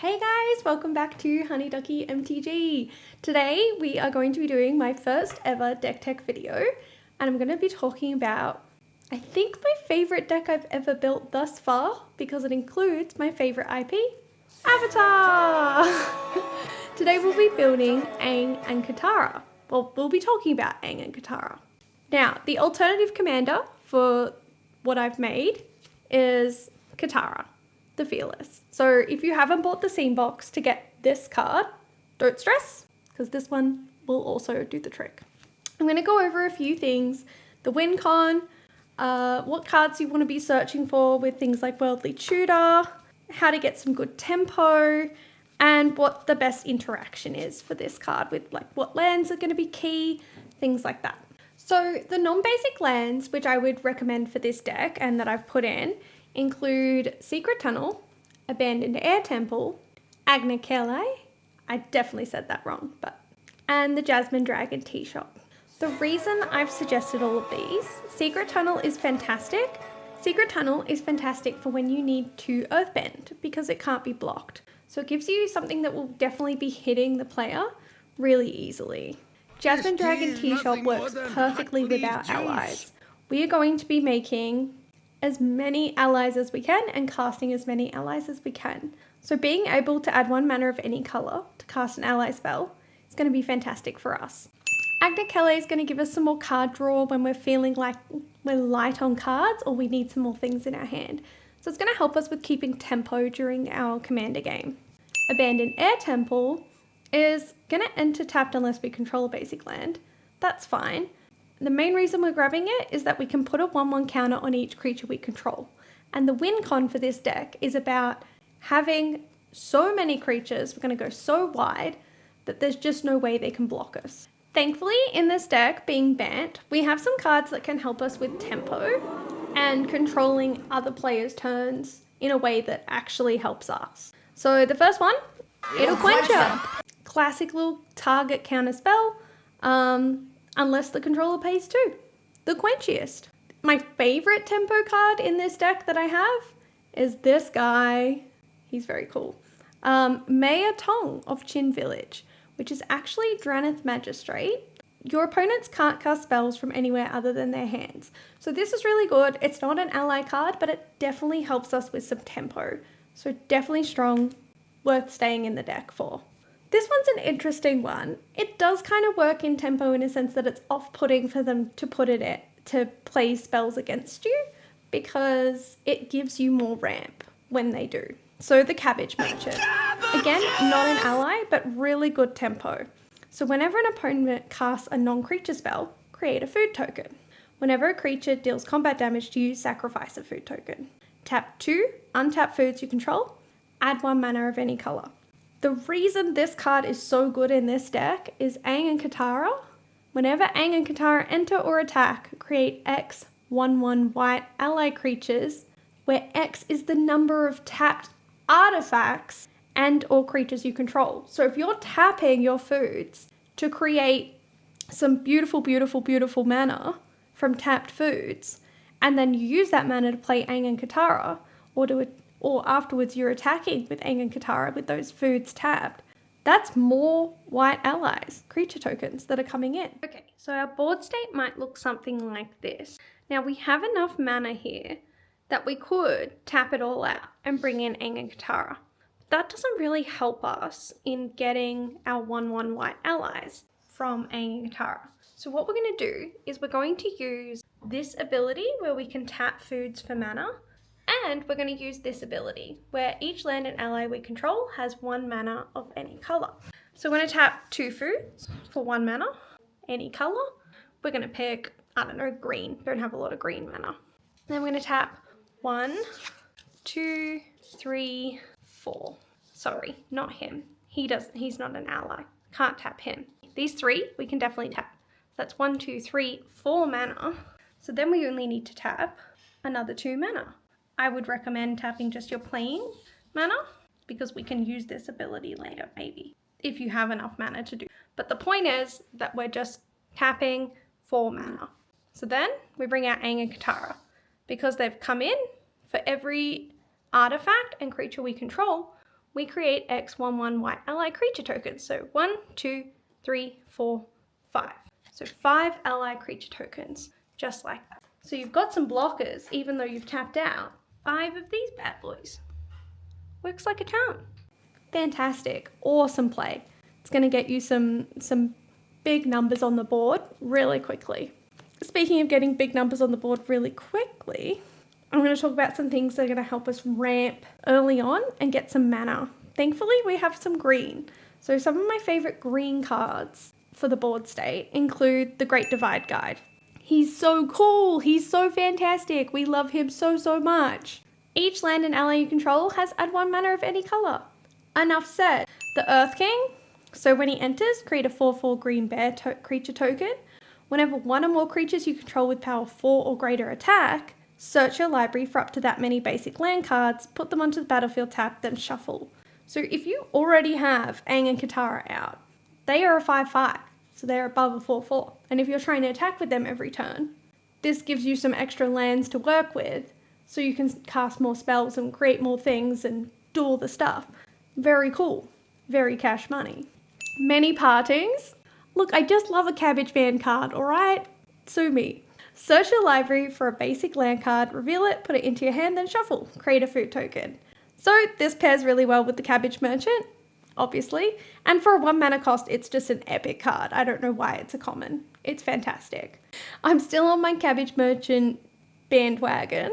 Hey guys, welcome back to Honey Ducky MTG. Today we are going to be doing my first ever deck tech video, and I'm going to be talking about, I think, my favorite deck I've ever built thus far, because it includes my favorite IP, Avatar! Today we'll be building Aang and Katara. Well, we'll be talking about Aang and Katara. Now, the alternative commander for what I've made is Katara, the Fearless. So if you haven't bought the scene box to get this card, don't stress, because this one will also do the trick. I'm going to go over a few things: the win con, what cards you want to be searching for with things like Worldly Tutor, how to get some good tempo, and what the best interaction is for this card with like what lands are going to be key, things like that. So the non-basic lands which I would recommend for this deck and that I've put in include Secret Tunnel, Abandoned Air Temple, Aang Katara, I definitely said that wrong, and the Jasmine Dragon Tea Shop. The reason I've suggested all of these, Secret Tunnel is fantastic. Secret Tunnel is fantastic for when you need to Earthbend because it can't be blocked. So it gives you something that will definitely be hitting the player really easily. Jasmine Dragon Tea Shop works perfectly with our allies. We are going to be making as many allies as we can and casting as many allies as we can. So being able to add 1 mana of any colour to cast an ally spell is going to be fantastic for us. Aang Katara is going to give us some more card draw when we're feeling like we're light on cards or we need some more things in our hand. So it's going to help us with keeping tempo during our commander game. Abandoned Air Temple is going to enter tapped unless we control a basic land. That's fine. The main reason we're grabbing it is that we can put a 1/1 counter on each creature we control. And the win con for this deck is about having so many creatures, we're going to go so wide that there's just no way they can block us. Thankfully, in this deck, being Bant, we have some cards that can help us with tempo and controlling other players' turns in a way that actually helps us. So the first one, it'll quench her. Classic little target counter spell. Unless the controller pays too. The quenchiest. My favorite tempo card in this deck that I have is this guy. He's very cool. Maya Tong of Chin Village, which is actually Dranith Magistrate. Your opponents can't cast spells from anywhere other than their hands. So this is really good. It's not an ally card, but it definitely helps us with some tempo. So definitely strong, worth staying in the deck for. This one's an interesting one. It does kind of work in tempo in a sense that it's off-putting for them to put it in, to play spells against you because it gives you more ramp when they do. So the Cabbage Merchant. Again, not an ally, but really good tempo. So whenever an opponent casts a non-creature spell, create a food token. Whenever a creature deals combat damage to you, sacrifice a food token. Tap 2, untap foods you control, add 1 mana of any colour. The reason this card is so good in this deck is Aang and Katara. Whenever Aang and Katara enter or attack, create X 1/1 white ally creatures, where X is the number of tapped artifacts and or creatures you control. So if you're tapping your foods to create some beautiful, beautiful, beautiful mana from tapped foods, and then you use that mana to play Aang and Katara, or afterwards you're attacking with Aang and Katara with those foods tapped, that's more white allies, creature tokens that are coming in. Okay, so our board state might look something like this. Now we have enough mana here that we could tap it all out and bring in Aang and Katara. But that doesn't really help us in getting our 1/1 white allies from Aang and Katara. So what we're going to do is we're going to use this ability where we can tap foods for mana. And we're going to use this ability where each land and ally we control has 1 mana of any colour. So we're going to tap 2 foods for 1 mana, any colour. We're going to pick, I don't know, green. Don't have a lot of green mana. Then we're going to tap 1, 2, 3, 4. Sorry, not him. He's not an ally. Can't tap him. These 3 we can definitely tap. So that's 1, 2, 3, 4 mana. So then we only need to tap another 2 mana. I would recommend tapping just your plain mana because we can use this ability later maybe if you have enough mana to do. But the point is that we're just tapping 4 mana. So then we bring out Aang and Katara because they've come in for every artifact and creature we control. we create X11 white ally creature tokens. So 1, 2, 3, 4, 5. So 5 ally creature tokens, just like that. So you've got some blockers, even though you've tapped out 5 of these bad boys. Works like a charm. Fantastic, awesome play. It's going to get you some big numbers on the board really quickly. Speaking of getting big numbers on the board really quickly, I'm going to talk about some things that are going to help us ramp early on and get some mana. Thankfully, we have some green. So some of my favorite green cards for the board state include the Great Divide Guide. He's so cool. He's so fantastic. We love him so, so much. Each land and ally you control has add 1 mana of any color. Enough said. The Earth King. So when he enters, create a 4/4 green bear creature token. Whenever 1 or more creatures you control with power 4 or greater attack, search your library for up to that many basic land cards, put them onto the battlefield tap, then shuffle. So if you already have Aang and Katara out, they are a 5/5, so they're above a 4/4. And if you're trying to attack with them every turn, this gives you some extra lands to work with, so you can cast more spells and create more things and do all the stuff. Very cool. Very cash money. Many partings. Look, I just love a Cabbage Man card, alright? Sue me. Search your library for a basic land card, reveal it, put it into your hand, then shuffle. Create a food token. So this pairs really well with the Cabbage Merchant, obviously. And for a 1 mana cost, it's just an epic card. I don't know why it's a common. It's fantastic. I'm still on my Cabbage Merchant bandwagon.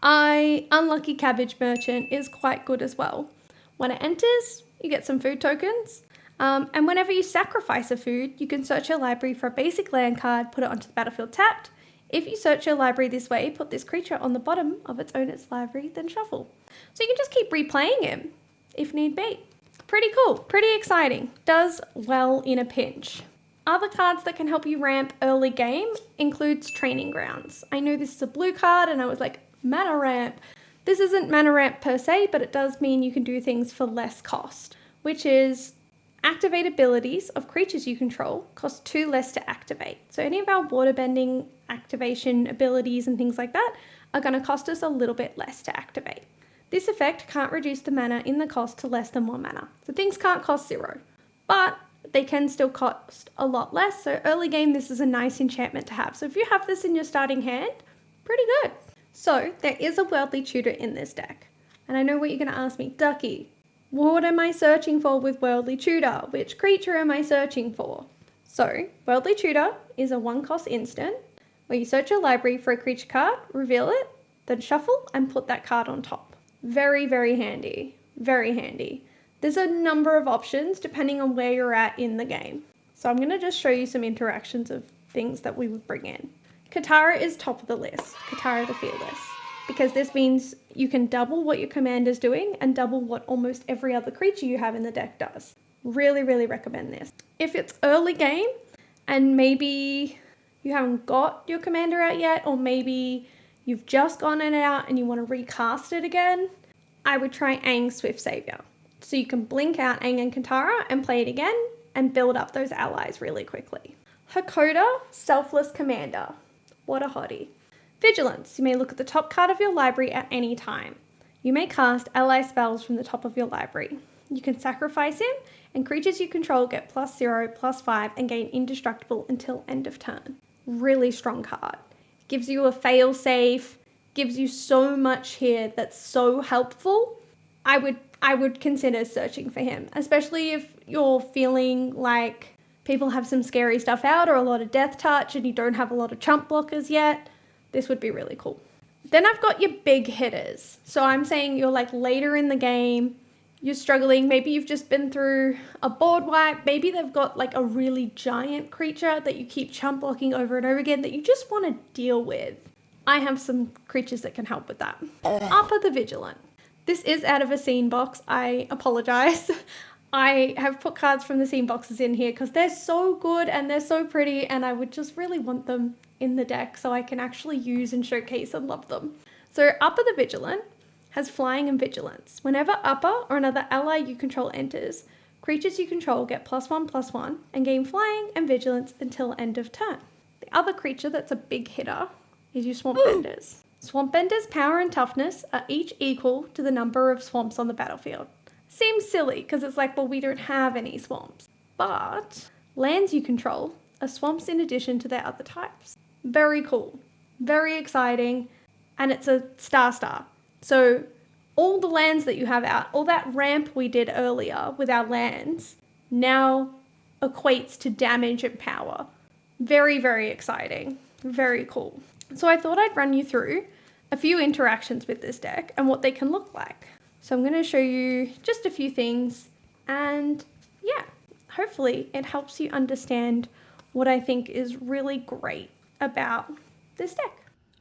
Unlucky Cabbage Merchant is quite good as well. When it enters, you get some food tokens. And whenever you sacrifice a food, you can search your library for a basic land card, put it onto the battlefield tapped. If you search your library this way, put this creature on the bottom of its owner's library, then shuffle. So you can just keep replaying him, if need be. Pretty cool, pretty exciting. Does well in a pinch. Other cards that can help you ramp early game includes Training Grounds. I know this is a blue card and I was like, mana ramp. This isn't mana ramp per se, but it does mean you can do things for less cost, which is activate abilities of creatures you control cost 2 less to activate. So any of our waterbending activation abilities and things like that are going to cost us a little bit less to activate. This effect can't reduce the mana in the cost to less than 1 mana. So things can't cost 0, but they can still cost a lot less. So early game, this is a nice enchantment to have. So if you have this in your starting hand, pretty good. So there is a Worldly Tutor in this deck. And I know what you're going to ask me, Ducky, what am I searching for with Worldly Tutor? Which creature am I searching for? So, Worldly Tutor is a 1-cost instant where you search your library for a creature card, reveal it, then shuffle and put that card on top. Very, very handy. Very handy. There's a number of options depending on where you're at in the game. So I'm going to just show you some interactions of things that we would bring in. Katara is top of the list. Katara the Fearless. Because this means you can double what your commander's doing and double what almost every other creature you have in the deck does. Really, really recommend this. If it's early game and maybe you haven't got your commander out yet, or maybe you've just gone in and out and you want to recast it again, I would try Aang Swift Savior. So you can blink out Aang and Katara and play it again and build up those allies really quickly. Hakoda Selfless Commander. What a hottie. Vigilance. You may look at the top card of your library at any time. You may cast ally spells from the top of your library. You can sacrifice him, and creatures you control get +0, +5, and gain indestructible until end of turn. Really strong card. Gives you a fail-safe, gives you so much here that's so helpful. I would consider searching for him, especially if you're feeling like people have some scary stuff out or a lot of death touch and you don't have a lot of chump blockers yet. This would be really cool. Then I've got your big hitters. So I'm saying you're like later in the game, you're struggling, maybe you've just been through a board wipe, maybe they've got like a really giant creature that you keep chump blocking over and over again that you just want to deal with. I have some creatures that can help with that. Appa the Vigilant. This is out of a scene box, I apologize. I have put cards from the scene boxes in here because they're so good and they're so pretty and I would just really want them in the deck so I can actually use and showcase and love them. So Appa the Vigilant has flying and vigilance. Whenever Appa or another ally you control enters, creatures you control get +1/+1 and gain flying and vigilance until end of turn. The other creature that's a big hitter is your Swampbenders. Swampbenders' power and toughness are each equal to the number of swamps on the battlefield. Seems silly because it's like, well, we don't have any swamps. But lands you control are swamps in addition to their other types. Very cool. Very exciting. And it's a star. So all the lands that you have out, all that ramp we did earlier with our lands, now equates to damage and power. Very, very exciting. Very cool. So I thought I'd run you through a few interactions with this deck and what they can look like. So I'm going to show you just a few things, and yeah, hopefully it helps you understand what I think is really great about this deck.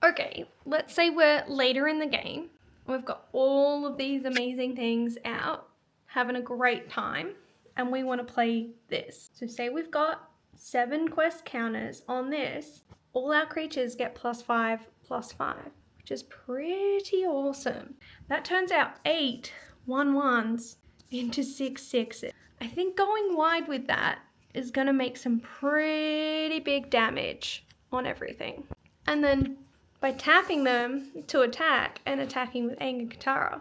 Okay, let's say we're later in the game. We've got all of these amazing things out, having a great time, and we want to play this. So say we've got 7 quest counters on this. All our creatures get +5/+5, which is pretty awesome. That turns out 8 1/1s into 6 6s. I think going wide with that is going to make some pretty big damage on everything. And then by tapping them to attack and attacking with Aang and Katara,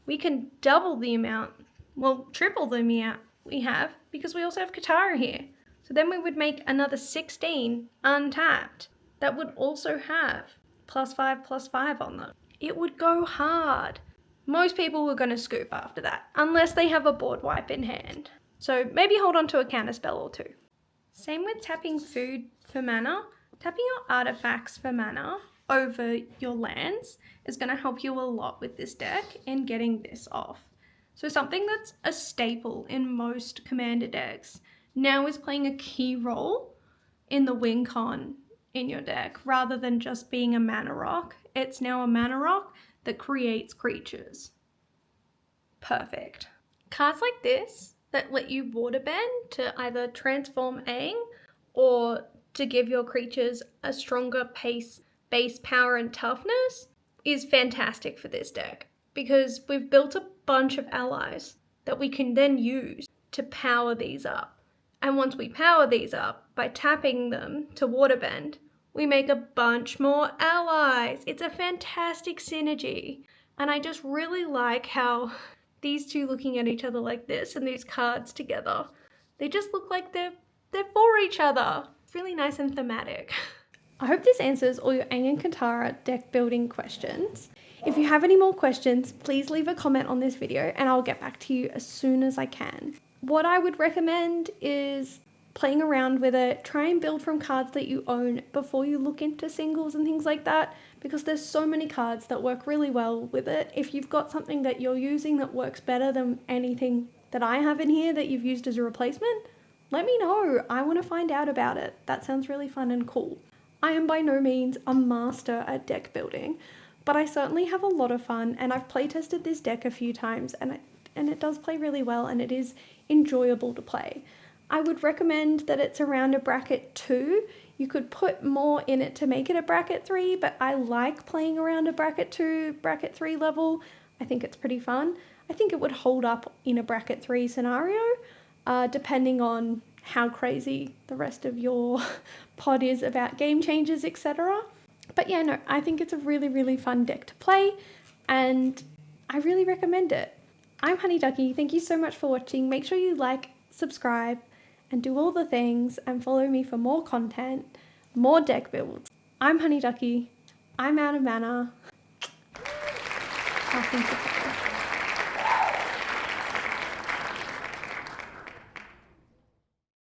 we can double the amount, well, triple the amount we have, because we also have Katara here. So then we would make another 16 untapped that would also have +5/+5 on them. It would go hard. Most people were going to scoop after that, unless they have a board wipe in hand. So maybe hold on to a counter spell or two. Same with tapping food for mana. Tapping your artifacts for mana over your lands is going to help you a lot with this deck in getting this off. So something that's a staple in most commander decks now is playing a key role in the win con in your deck. Rather than just being a mana rock, it's now a mana rock that creates creatures. Perfect. Cards like this that let you water bend to either transform Aang or to give your creatures a stronger base power and toughness is fantastic for this deck, because we've built a bunch of allies that we can then use to power these up. And once we power these up by tapping them to waterbend, we make a bunch more allies. It's a fantastic synergy. And I just really like how these two looking at each other like this and these cards together, they just look like they're for each other. It's really nice and thematic. I hope this answers all your Aang and Katara deck building questions. If you have any more questions, please leave a comment on this video and I'll get back to you as soon as I can. What I would recommend is playing around with it. Try and build from cards that you own before you look into singles and things like that, because there's so many cards that work really well with it. If you've got something that you're using that works better than anything that I have in here that you've used as a replacement, let me know. I want to find out about it. That sounds really fun and cool. I am by no means a master at deck building, but I certainly have a lot of fun, and I've playtested this deck a few times and it does play really well, and it is enjoyable to play. I would recommend that it's around a bracket 2. You could put more in it to make it a bracket 3, but I like playing around a bracket 2, bracket 3 level. I think it's pretty fun. I think it would hold up in a bracket 3 scenario, depending on how crazy the rest of your pod is about game changes, etc. But yeah, no, I think it's a really, really fun deck to play, and I really recommend it. I'm Honey Ducky. Thank you so much for watching. Make sure you like, subscribe, and do all the things, and follow me for more content, more deck builds. I'm Honey Ducky. I'm out of mana. I'll think of